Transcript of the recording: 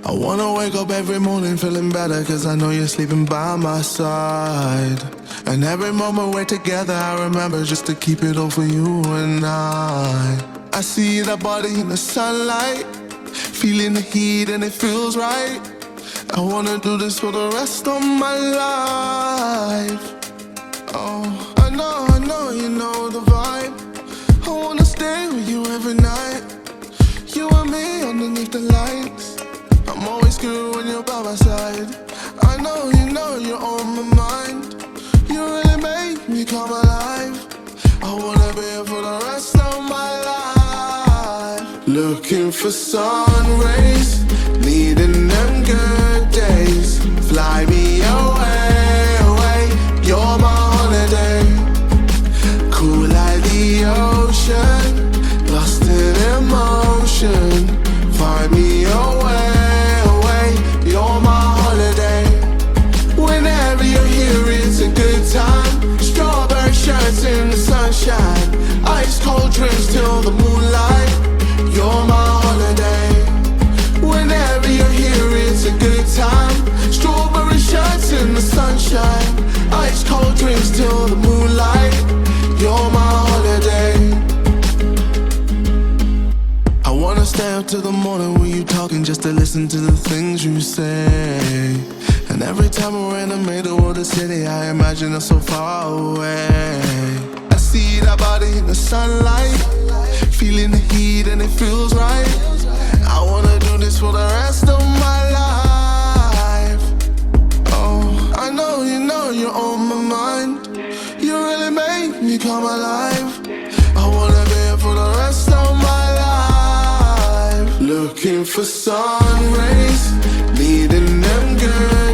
I wanna wake up every morning feeling better, cause I know you're sleeping by my side. And every moment we're together, I remember just to keep it all for you and I see that body in the sunlight, feeling the heat and it feels right. I wanna do this for the rest of my life. Oh, I know, you know the vibe. I wanna stay with you every night. You and me underneath the lights. I'm always good when you're by my side. I know, you're on my mind. You really make me come alive. I wanna be here for the rest of my life. Looking for sun rays, needing them good days. Fly me away, away, you're my holiday. Cool like the ocean, lost in emotion. Find me away, away, you're my holiday. Whenever you're here it's a good time. Strawberry shirts in the sunshine, ice cold drinks till the moonlight. You're my holiday. Whenever you're here it's a good time. Strawberry shirts in the sunshine, ice cold drinks till the moonlight. You're my holiday. I wanna stay up till the morning with you talking, just to listen to the things you say. And every time we're in the middle of the city, I imagine us so far away. I see that body in the sunlight, feeling the heat and it feels right. I wanna do this for the rest of my life. Oh, I know, you're on my mind. You really make me come alive. I wanna be here for the rest of my life. Looking for sun rays, needing them good